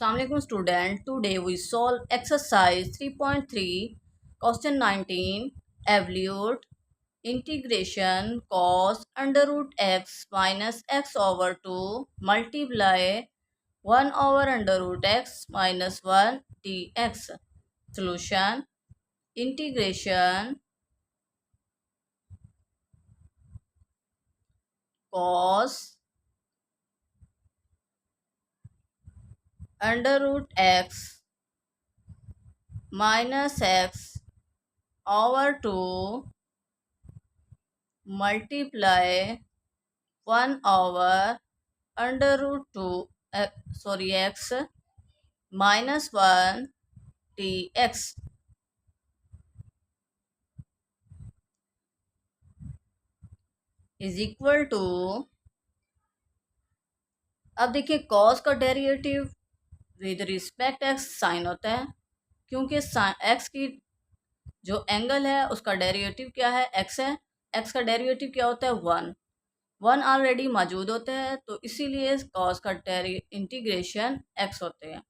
Assalamualaikum student. Today we solve exercise 3.3 question 19 evaluate integration cos under root x minus x over 2 multiply 1 over under root x minus 1 dx. Solution integration cos under root x minus x over 2 multiply 1 over under root 2 x minus 1 dx is equal to. अब देखिए cos का derivative with respect x sine होता है, क्योंकि x की जो angle है उसका डेरिवेटिव क्या है, एक्स है। एक्स का डेरिवेटिव क्या होता है, वन। वन ऑलरेडी मौजूद होते हैं, तो इसीलिए कॉस का इंटीग्रेशन एक्स होते हैं।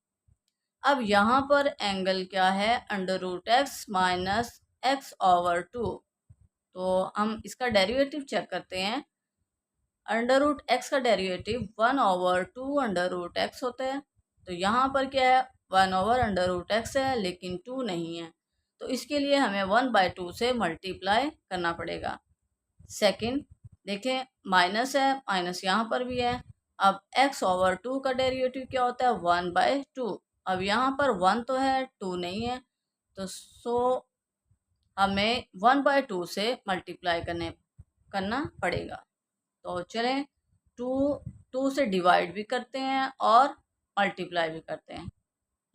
अब यहाँ पर एंगल क्या है, under root x minus x over two. तो हम इसका डेरिवेटिव चेक करते हैं। अंडर रूट एक्स का derivative 1 over 2 under root x होता है। तो यहाँ पर क्या है, 1 ओवर अंडर रूट एक्स है लेकिन 2 नहीं है, तो इसके लिए हमें 1/2 से मल्टीप्लाई करना पड़ेगा। सेकंड देखें, माइनस है, माइनस यहाँ पर भी है। अब x ओवर 2 का डेरिवेटिव क्या होता है, 1/2। अब यहाँ पर 1 तो है, 2 नहीं है, तो हमें 1/2 से मल्टीप्लाई करना पड़ेगा। तो चलें, टू टू से डिवाइड भी करते हैं और मल्टीप्लाई भी करते हैं।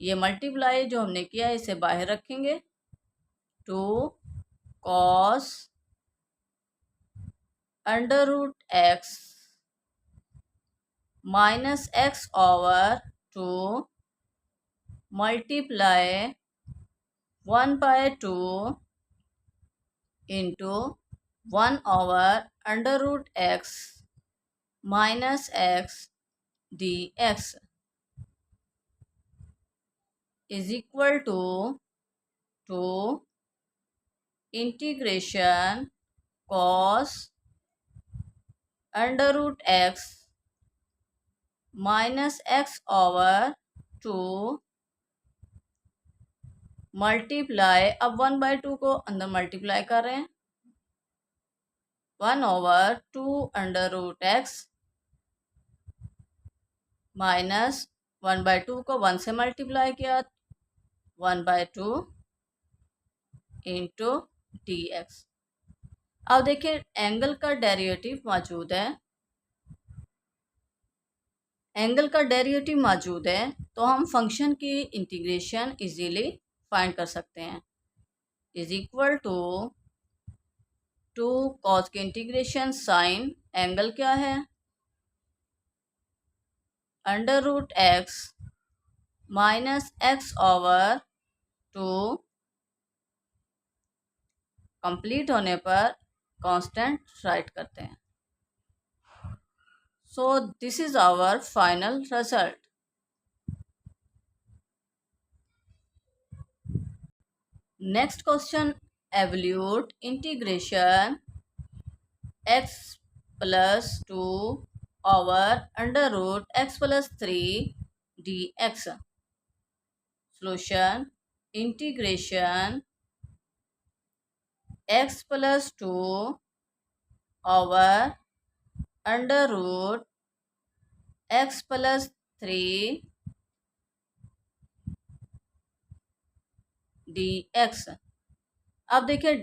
ये मल्टीप्लाई जो हमने किया है इसे बाहर रखेंगे। 2 cos under root x minus x over 2 multiply 1/2 into 1 over under root x minus x dx is equal to integration cos under root x minus x over 2 multiply, अब 1/2 को अंदर मल्टीप्लाई कर रहे हैं, 1 over 2 under root x minus 1/2 को 1 से multiply किया, 1/2 into dx। अब देखिए एंगल का डेरिवेटिव मौजूद है, एंगल का डेरिवेटिव मौजूद है तो हम फंक्शन की इंटीग्रेशन इजीली फाइंड कर सकते हैं। इज इक्वल टू कॉस के इंटीग्रेशन साइन एंगल क्या है, under root x minus x over 2 complete होने पर कांस्टेंट राइट करते हैं। So this is our final result. Next question, evaluate integration x plus 2 over under root x plus 3 dx। Solution integration x plus 2 over under root x plus 3 dx। अब देखिए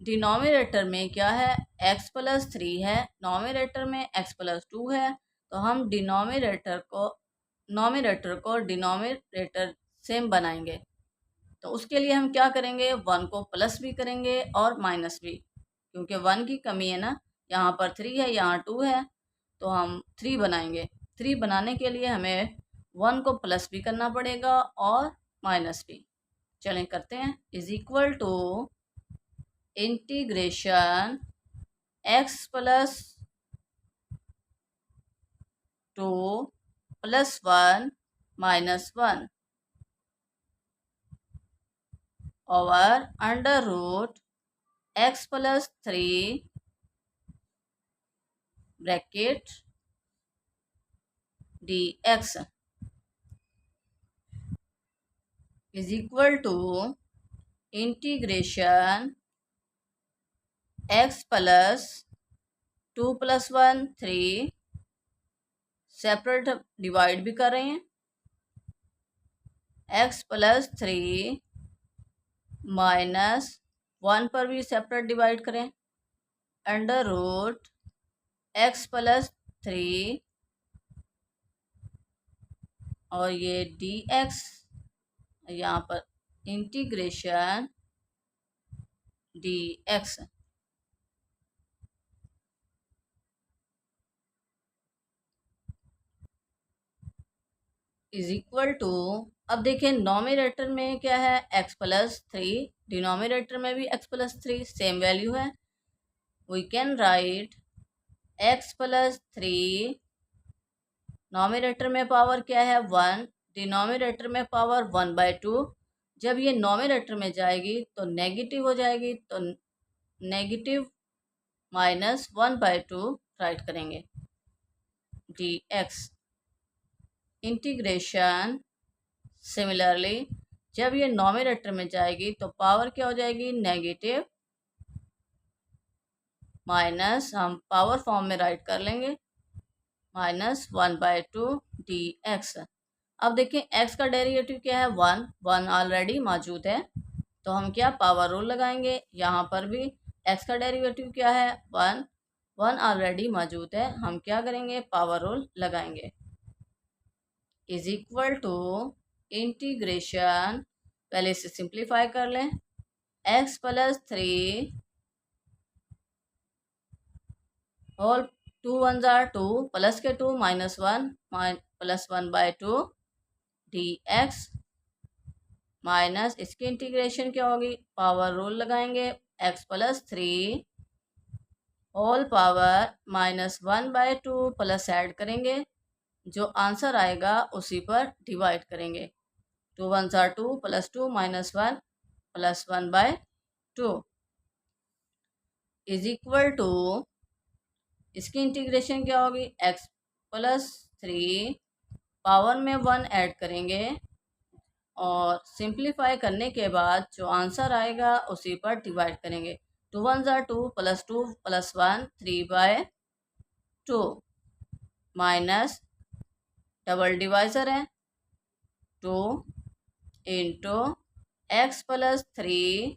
denominator में क्या है, x plus 3 है, nominator में x plus 2 है, तो हम नोमिनेटर को डिनोमिनेटर सेम बनाएंगे। तो उसके लिए हम क्या करेंगे, 1 को प्लस भी करेंगे और माइनस भी, क्योंकि 1 की कमी है ना, यहाँ पर 3 है, यहाँ 2 है, तो हम 3 बनाएंगे। 3 बनाने के लिए हमें 1 को प्लस भी करना पड़ेगा और माइनस भी। चलें करते हैं। Is equal to integration x plus 2 plus 1 -1 over under root x plus 3 bracket dx is equal to integration x plus 2 plus 1 3 separate divide भी कर रहे हैं x प्लस 3 माइनस 1 पर भी सेपरेट डिवाइड करें अंडर रूट x प्लस 3 और ये dx यहाँ पर integration dx is equal to, अब देखिए नॉमिनेटर में क्या है x प्लस 3, डिनोमिनेटर में भी x प्लस 3 सेम वैल्यू है। We can write x plus 3, numerator में पावर क्या है 1, डिनोमिनेटर में पावर 1/2। जब ये नॉमिनेटर में जाएगी तो नेगेटिव हो जाएगी, तो नेगेटिव -1/2 राइट करेंगे dx इंटीग्रेशन। सिमिलरली जब ये नॉमिनेटर में जाएगी तो पावर क्या हो जाएगी नेगेटिव माइनस, हम पावर फॉर्म में राइट कर लेंगे -1/2 dx। अब देखें x का डेरिवेटिव क्या है 1 ऑलरेडी मौजूद है, तो हम क्या पावर रूल लगाएंगे। यहाँ पर भी x का डेरिवेटिव क्या है 1 ऑलरेडी मौजूद है, हम क्या करेंगे पावर रूल लगाएंगे इज इक्वल टू इंटीग्रेशन, पहले इसे सिंप्लीफाई कर लें x प्लस 3 होल 2 1 जार 2 प्लस के 2 -1 प्लस 1/2 dx माइनस इसकी इंटीग्रेशन क्या होगी पावर रूल लगाएंगे x plus 3 whole power -1/2 plus add करेंगे, जो आंसर आएगा उसी पर डिवाइड करेंगे। 2 1 जार 2 plus 2 -1 plus 1/2 is equal to, इसकी इंटीग्रेशन क्या होगी x प्लस 3 पावर में 1 ऐड करेंगे और सिंप्लीफाई करने के बाद जो आंसर आएगा उसी पर डिवाइड करेंगे। 2 1 जार 2 plus 2 plus 1 3/2 minus double divisor है 2 इंटू x प्लस 3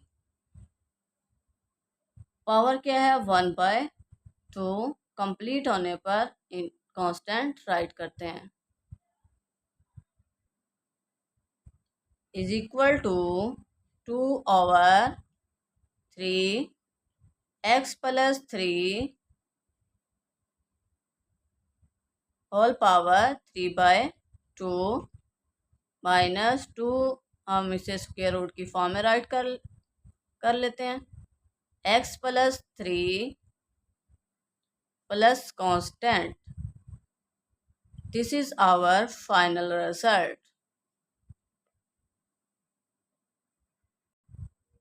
पावर क्या है 1/2, कंप्लीट होने पर कांस्टेंट राइट करते हैं is equal to 2 over 3 x plus 3 whole power 3/2 -2, हम इसे स्क्वायर रूट की फॉर्म में राइट कर लेते हैं x plus 3 plus constant. This is our final result.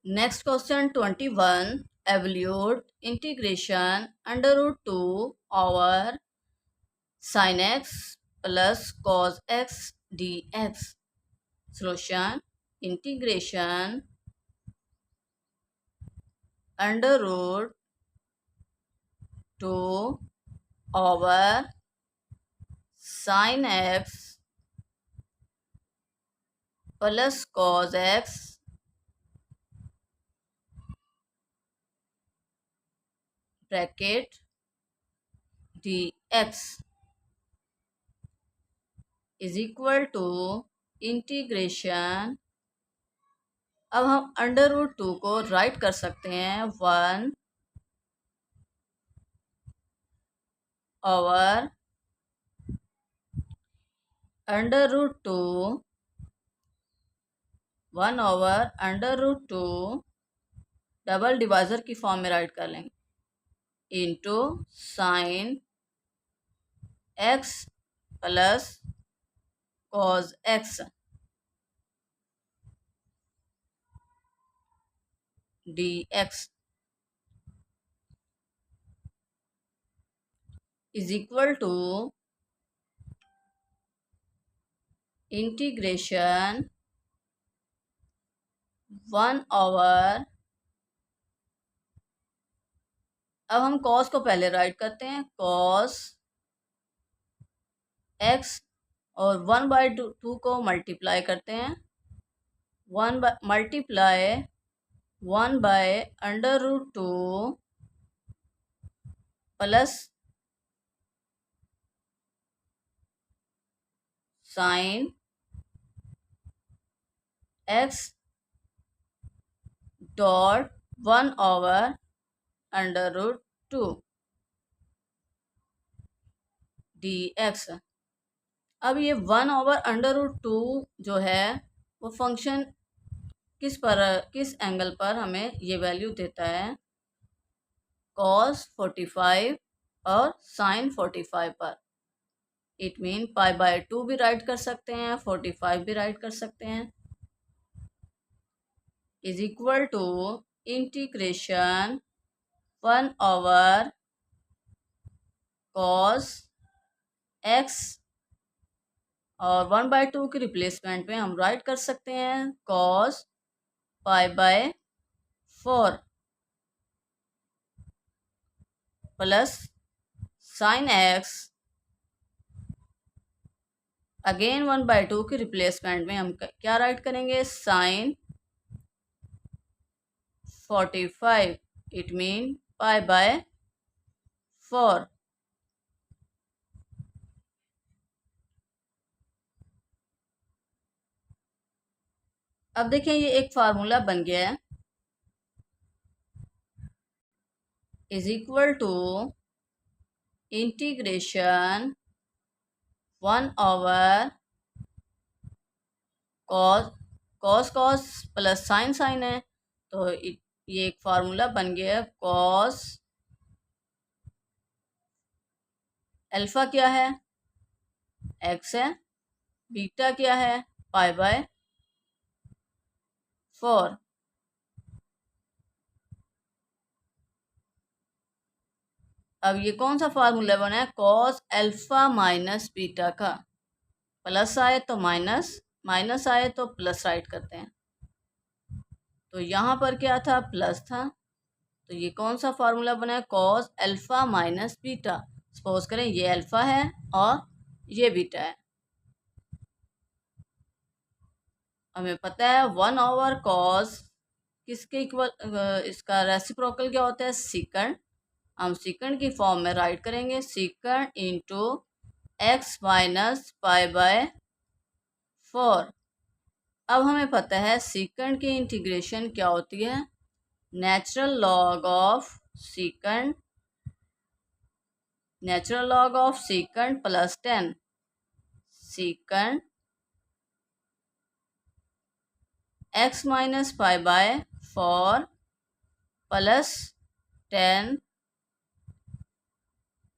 Next question 21, evaluate integration √2 over sin x plus cos x dx। Solution integration √2 over sin x plus cos x bracket dx is equal to integration. अब हम √2 को right कर सकते हैं 1 over √2 1 over √2 double divisor की form में write कर लेंगे into sine x plus cos x dx is equal to integration 1/। अब हम cos को पहले राइट करते हैं, cos x और 1/2 को मल्टीप्लाई करते हैं, 1 multiply 1/√2 plus sine x dot 1/√2 dx। अब ये 1/√2 जो है वो फंक्शन किस एंगल पर हमें ये वैल्यू देता है, cos 45 और sin 45 पर। इट मीन π/2 भी राइट कर सकते हैं, 45 भी राइट कर सकते हैं, is equal to integration 1/cos x और 1/2 की रिप्लेसमेंट में हम राइट कर सकते हैं cos π/4 plus sine x, again 1/2 की रिप्लेसमेंट में हम क्या राइट करेंगे, साइन 45, इट मीन π/4। अब देखिए ये एक फार्मूला बन गया है, is equal to integration 1/cos cos plus sine sine है, तो ये एक फार्मूला बन गया है, cos अल्फा क्या है, x है, बीटा क्या है, π/4। अब ये कौन सा फार्मूला बना है, cos अल्फा माइनस बीटा का, प्लस आए तो माइनस, माइनस आए तो प्लस राइट करते हैं, तो यहाँ पर क्या था, प्लस था, तो ये कौन सा फार्मूला बना है, cos alpha minus beta. Suppose करें ये अल्फा है और ये बीटा है, हमें पता है 1/cos किसके इक्वल, इसका रेसिप्रोकल क्या होता है, सीकंड। हम सीकंड की फॉर्म में राइट करेंगे, सीकंड इंटू x माइनस π/4। अब हमें पता है सीकंड की इंटीग्रेशन क्या होती है, natural log of secant, natural log of secant plus 10, secant x minus π/4 plus 10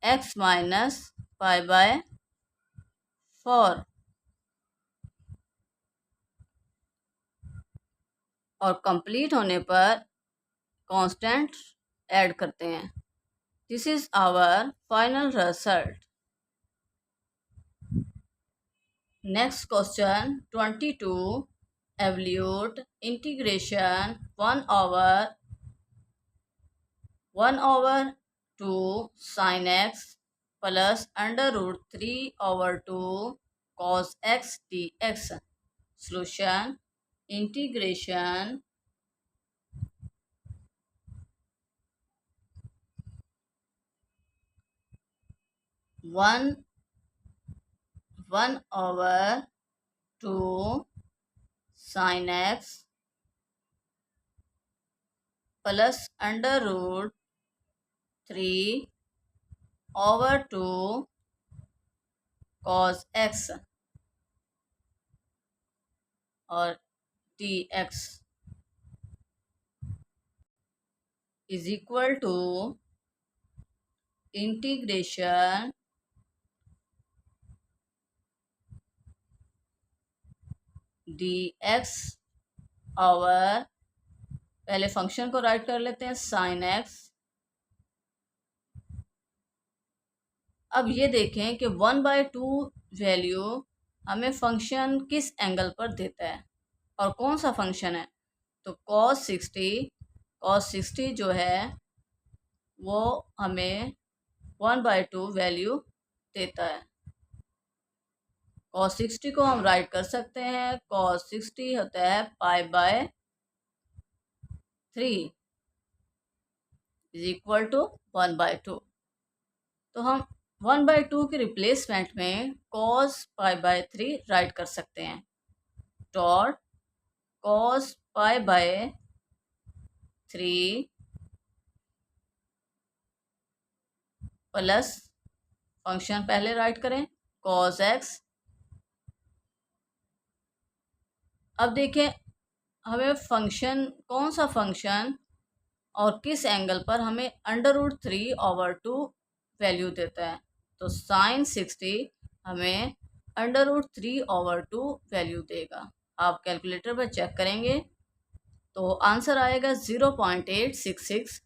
x minus π/4, और कंप्लीट होने पर कांस्टेंट ऐड करते हैं। This is our final result. Next question 22, evaluate integration 1/2 sin x plus √3/2 cos x dx। Solution integration 1/2 sin x plus √3/2 cos x और dx is equal to integration D X over, पहले function को right कर लेते हैं, sine x. अब ये देखें कि 1/2 वैल्यू हमें फंक्शन किस एंगल पर देता है और कौन सा फंक्शन है। तो cos 60 जो है वो हमें 1/2 वैल्यू देता है। cos 60 को हम राइट कर सकते हैं, cos 60 होता है π/3 इज इक्वल टू 1/2। तो हम 1/2 के रिप्लेसमेंट में cos π/3 राइट कर सकते हैं। डॉट cos π/3 प्लस फंक्शन पहले राइट करें cos x। अब देखें हमें फंक्शन, कौन सा फंक्शन और किस एंगल पर हमें √3/2 वैल्यू देता है। तो sin 60 हमें √3/2 वैल्यू देगा। आप कैलकुलेटर पर चेक करेंगे तो आंसर आएगा 0.866।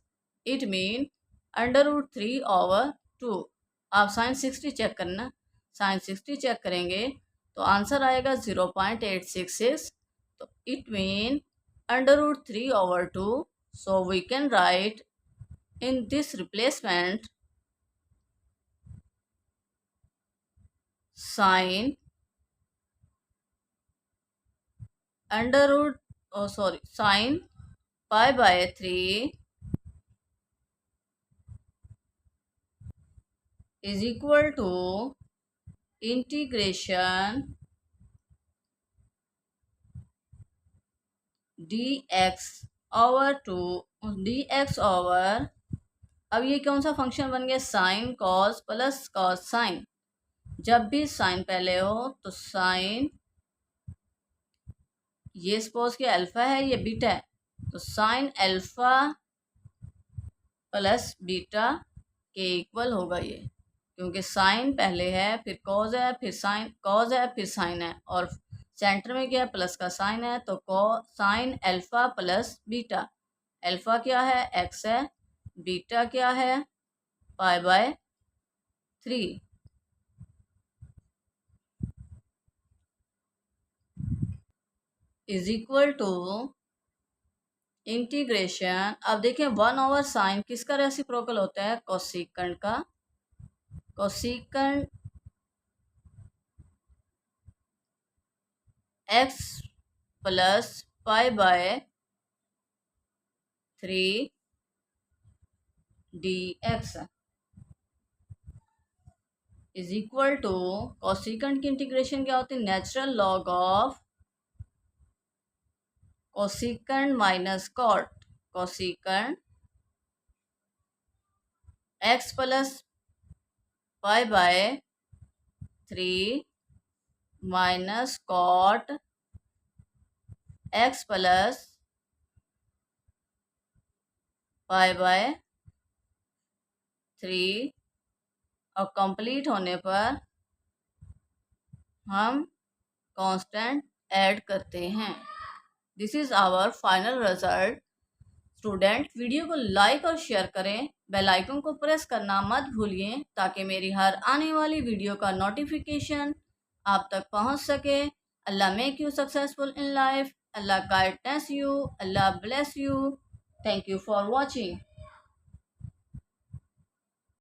It mean √3/2। आप sin 60 चेक करना, sin 60 चेक करेंगे तो आंसर आएगा 0.866। तो it mean √3/2। So we can write in this replacement sin sin π/3 is equal to integration dx over, अब ये कौन सा फंक्शन बन गया, sine cos plus cos sine. जब भी साइन पहले हो तो साइन, ये सपोज कि अल्फा है ये बीटा है, तो साइन अल्फा प्लस बीटा के इक्वल होगा ये, क्योंकि साइन पहले है फिर कॉज है फिर साइन, कॉज है फिर साइन है और सेंटर में क्या है, प्लस का साइन है। तो sine alpha plus beta, alpha क्या है x है, बीटा क्या है π/3 इज इक्वल टू इंटीग्रेशन। अब देखें 1/sin किसका रेसिप्रोकल होता है, कोसिकेंड का। Cosecant x plus π/3 dx is equal to, cosecant की इंटीग्रेशन क्या होती है, natural log of cosecant minus cot, cosecant x plus π/3 minus cot x plus π/3 और कंप्लीट होने पर हम कांस्टेंट ऐड करते हैं। This is our final result. Student video को लाइक और शेयर करें, बेल आइकन को प्रेस करना मत भूलिए ताकि मेरी हर आने वाली वीडियो का नोटिफिकेशन आप तक पहुंच सके। Allah make you successful in life, Allah guidance you, Allah bless you. Thank you for watching.